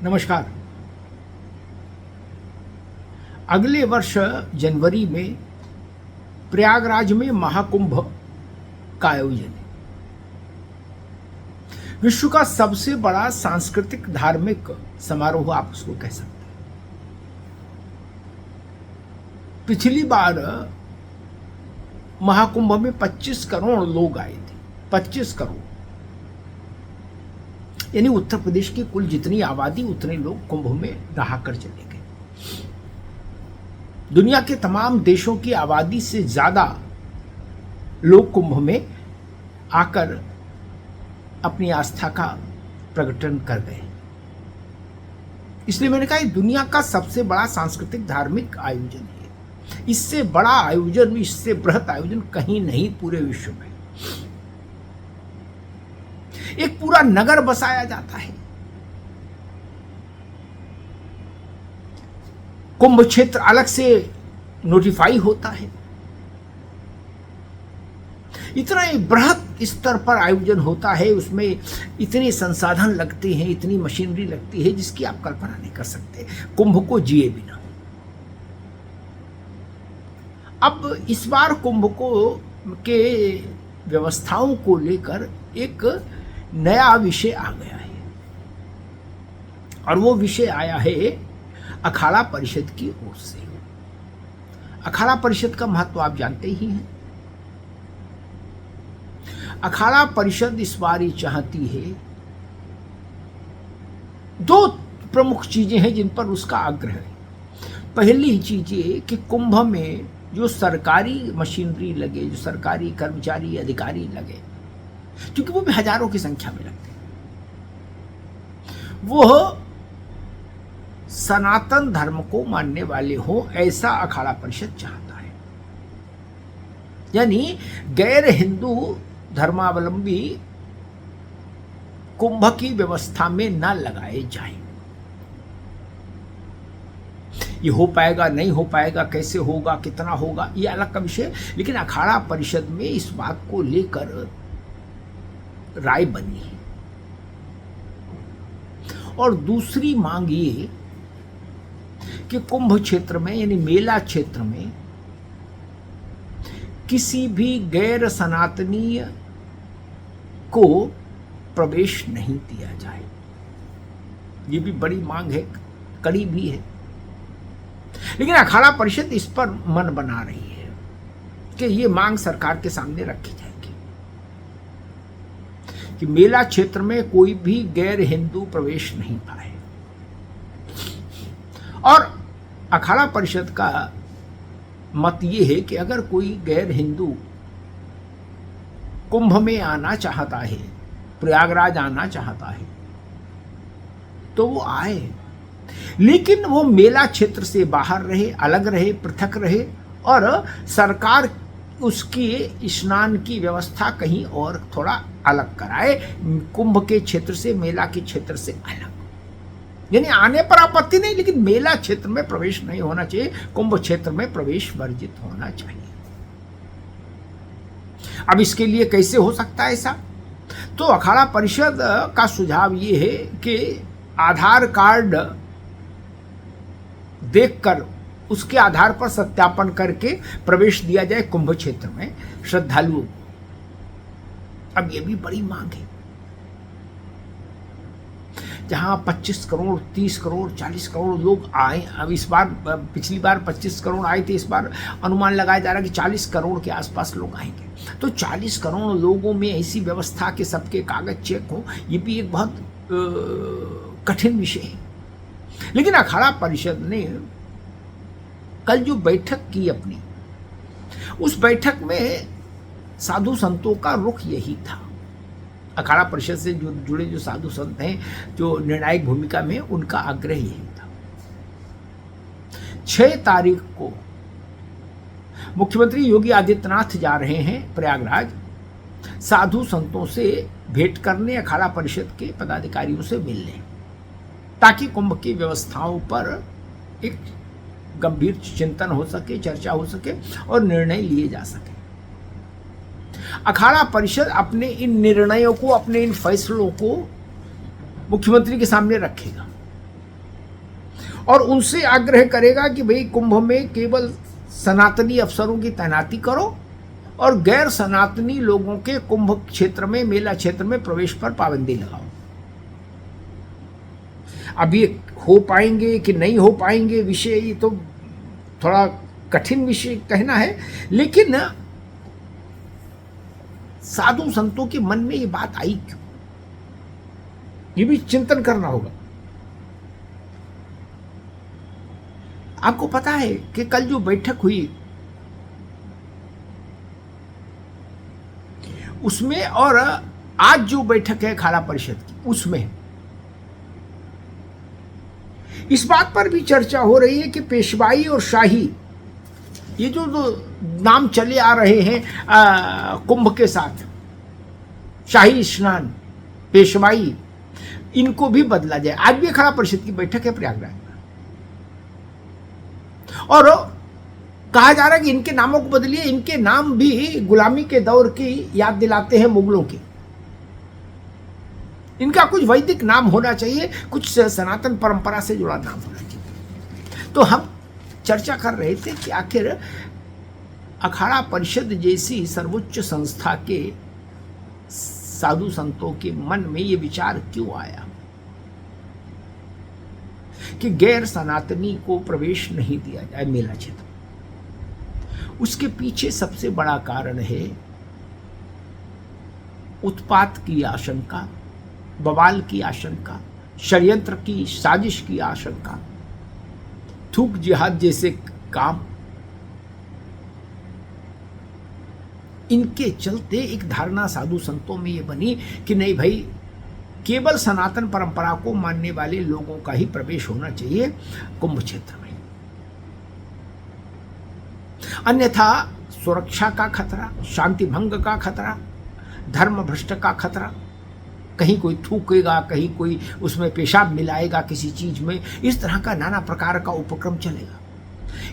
नमस्कार। अगले वर्ष जनवरी में प्रयागराज में महाकुंभ का आयोजन है। विश्व का सबसे बड़ा सांस्कृतिक धार्मिक समारोह आप उसको कह सकते हैं। पिछली बार महाकुंभ में 25 करोड़ लोग आए थे। 25 करोड़ यानी उत्तर प्रदेश की कुल जितनी आबादी उतने लोग कुंभ में नहाकर चले गए। दुनिया के तमाम देशों की आबादी से ज्यादा लोग कुंभ में आकर अपनी आस्था का प्रकटन कर गए। इसलिए मैंने कहा ये दुनिया का सबसे बड़ा सांस्कृतिक धार्मिक आयोजन है। इससे बड़ा आयोजन, इससे बृहत आयोजन कहीं नहीं पूरे विश्व में। एक पूरा नगर बसाया जाता है। कुंभ क्षेत्र अलग से नोटिफाई होता है। इतना एक बृहत स्तर पर आयोजन होता है, उसमें इतने संसाधन लगते हैं, इतनी मशीनरी लगती है जिसकी आप कल्पना नहीं कर सकते कुंभ को जिए बिना। अब इस बार कुंभ को के व्यवस्थाओं को लेकर एक नया विषय आ गया है और वो विषय आया है अखाड़ा परिषद की ओर से। अखाड़ा परिषद का महत्व आप जानते ही हैं। अखाड़ा परिषद इस बार ये चाहती है, दो प्रमुख चीजें हैं जिन पर उसका आग्रह है। पहली चीज ये कि कुंभ में जो सरकारी मशीनरी लगे, जो सरकारी कर्मचारी अधिकारी लगे, क्योंकि वो भी हजारों की संख्या में लगते हैं, वो सनातन धर्म को मानने वाले हों, ऐसा अखाड़ा परिषद चाहता है। यानी गैर हिंदू धर्मावलंबी कुंभ की व्यवस्था में न लगाए जाएं। ये हो पाएगा नहीं हो पाएगा, कैसे होगा, कितना होगा, ये अलग का विषय, लेकिन अखाड़ा परिषद में इस बात को लेकर राय बनी है। और दूसरी मांग ये कि कुंभ क्षेत्र में यानी मेला क्षेत्र में किसी भी गैर सनातनीय को प्रवेश नहीं दिया जाए। ये भी बड़ी मांग है, कड़ी भी है, लेकिन अखाड़ा परिषद इस पर मन बना रही है कि ये मांग सरकार के सामने रखी जाएगी कि मेला क्षेत्र में कोई भी गैर हिंदू प्रवेश नहीं पाए। और अखाड़ा परिषद का मत ये है कि अगर कोई गैर हिंदू कुंभ में आना चाहता है, प्रयागराज आना चाहता है, तो वो आए, लेकिन वो मेला क्षेत्र से बाहर रहे, अलग रहे, पृथक रहे, और सरकार उसकी स्नान की व्यवस्था कहीं और थोड़ा अलग कराए, कुंभ के क्षेत्र से, मेला के क्षेत्र से अलग। यानी आने पर आपत्ति नहीं, लेकिन मेला क्षेत्र में प्रवेश नहीं होना चाहिए, कुंभ क्षेत्र में प्रवेश वर्जित होना चाहिए। अब इसके लिए कैसे हो सकता है ऐसा? तो अखाड़ा परिषद का सुझाव ये है कि आधार कार्ड देखकर उसके आधार पर सत्यापन करके प्रवेश दिया जाए कुंभ क्षेत्र में श्रद्धालुओं को। अब ये भी बड़ी मांग है। जहां 25 करोड़, 30 करोड़, 40 करोड़ लोग आए, अब इस बार, पिछली बार 25 करोड़ आए थे, इस बार अनुमान लगाया जा रहा है कि 40 करोड़ के आसपास लोग आएंगे। तो 40 करोड़ लोगों में ऐसी व्यवस्था के सबके कागज चेक हो, ये भी एक बहुत कठिन विषय है। लेकिन अखाड़ा परिषद ने कल जो बैठक की अपनी, उस बैठक में साधु संतों का रुख यही था। अखाड़ा परिषद से जो जुड़े जो साधु संत हैं, जो निर्णायक भूमिका में, उनका आग्रह यही था। 6 तारीख को मुख्यमंत्री योगी आदित्यनाथ जा रहे हैं प्रयागराज, साधु संतों से भेंट करने, अखाड़ा परिषद के पदाधिकारियों से मिलने, ताकि कुंभ की व्यवस्थाओं पर एक गंभीर चिंतन हो सके, चर्चा हो सके और निर्णय लिए जा सके। अखाड़ा परिषद अपने इन निर्णयों को, अपने इन फैसलों को मुख्यमंत्री के सामने रखेगा और उनसे आग्रह करेगा कि भाई कुंभ में केवल सनातनी अफसरों की तैनाती करो और गैर सनातनी लोगों के कुंभ क्षेत्र में, मेला क्षेत्र में प्रवेश पर पाबंदी लगाओ। अब ये हो पाएंगे कि नहीं हो पाएंगे विषय, ये तो थोड़ा कठिन विषय कहना है, लेकिन साधु संतों के मन में ये बात आई क्यों, ये भी चिंतन करना होगा। आपको पता है कि कल जो बैठक हुई उसमें और आज जो बैठक है अखाड़ा परिषद की, उसमें इस बात पर भी चर्चा हो रही है कि पेशवाई और शाही, ये जो नाम चले आ रहे हैं कुंभ के साथ, शाही स्नान, पेशवाई, इनको भी बदला जाए। आज भी अखाड़ा परिषद की बैठक है प्रयागराज में और कहा जा रहा है कि इनके नामों को बदलिए, इनके नाम भी गुलामी के दौर की याद दिलाते हैं, मुगलों की। इनका कुछ वैदिक नाम होना चाहिए, कुछ सनातन परंपरा से जुड़ा नाम होना चाहिए। तो हम चर्चा कर रहे थे कि आखिर अखाड़ा परिषद जैसी सर्वोच्च संस्था के साधु संतों के मन में ये विचार क्यों आया कि गैर सनातनी को प्रवेश नहीं दिया जाए मेला क्षेत्र। उसके पीछे सबसे बड़ा कारण है उत्पात की आशंका, बवाल की आशंका, षड्यंत्र की साजिश की आशंका, थूक जिहाद जैसे काम। इनके चलते एक धारणा साधु संतों में ये बनी कि नहीं भाई, केवल सनातन परंपरा को मानने वाले लोगों का ही प्रवेश होना चाहिए कुंभ क्षेत्र में, अन्यथा सुरक्षा का खतरा, शांति भंग का खतरा, धर्म भ्रष्ट का खतरा, कहीं कोई थूकेगा, कहीं कोई उसमें पेशाब मिलाएगा किसी चीज में, इस तरह का नाना प्रकार का उपक्रम चलेगा।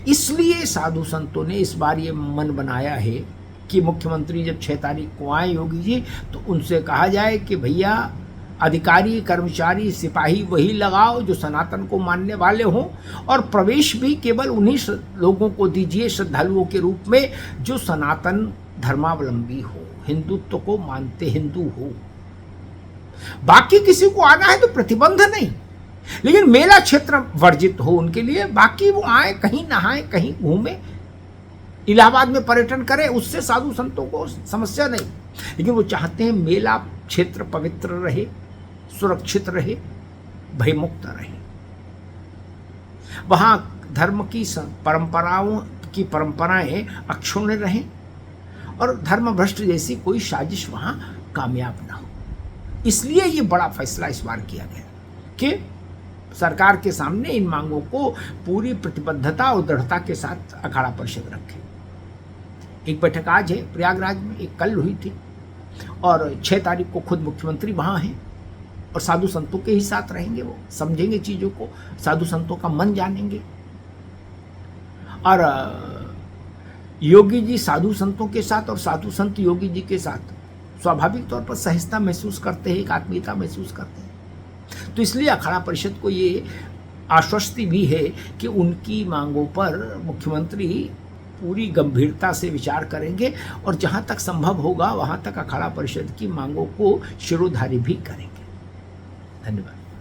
इसलिए साधु संतों ने इस बार ये मन बनाया है कि मुख्यमंत्री जब 6 तारीख को आए योगी जी, तो उनसे कहा जाए कि भैया अधिकारी, कर्मचारी, सिपाही वही लगाओ जो सनातन को मानने वाले हों, और प्रवेश भी केवल उन्हीं लोगों को दीजिए श्रद्धालुओं के रूप में जो सनातन धर्मावलंबी हो, हिंदुत्व को मानते हिंदू हो। बाकी किसी को आना है तो प्रतिबंध नहीं, लेकिन मेला क्षेत्र वर्जित हो उनके लिए। बाकी वो आए, कहीं नहाए, कहीं घूमे, इलाहाबाद में पर्यटन करें, उससे साधु संतों को समस्या नहीं, लेकिन वो चाहते हैं मेला क्षेत्र पवित्र रहे, सुरक्षित रहे, भयमुक्त रहे, वहां धर्म की परंपराओं की परंपराएं अक्षुण्ण रहें और धर्म भ्रष्ट जैसी कोई साजिश वहां कामयाब ना हो। इसलिए ये बड़ा फैसला इस बार किया गया कि सरकार के सामने इन मांगों को पूरी प्रतिबद्धता और दृढ़ता के साथ अखाड़ा परिषद रखे। एक बैठक आज है प्रयागराज में, एक कल हुई थी, और 6 तारीख को खुद मुख्यमंत्री वहां हैं और साधु संतों के ही साथ रहेंगे। वो समझेंगे चीजों को, साधु संतों का मन जानेंगे, और योगी जी साधु संतों के साथ और साधु संत योगी जी के साथ स्वाभाविक तौर पर सहजता महसूस करते हैं, एक आत्मीयता महसूस करते हैं। तो इसलिए अखाड़ा परिषद को ये आश्वस्ति भी है कि उनकी मांगों पर मुख्यमंत्री पूरी गंभीरता से विचार करेंगे और जहां तक संभव होगा वहां तक अखाड़ा परिषद की मांगों को शिरोधार्य भी करेंगे। धन्यवाद।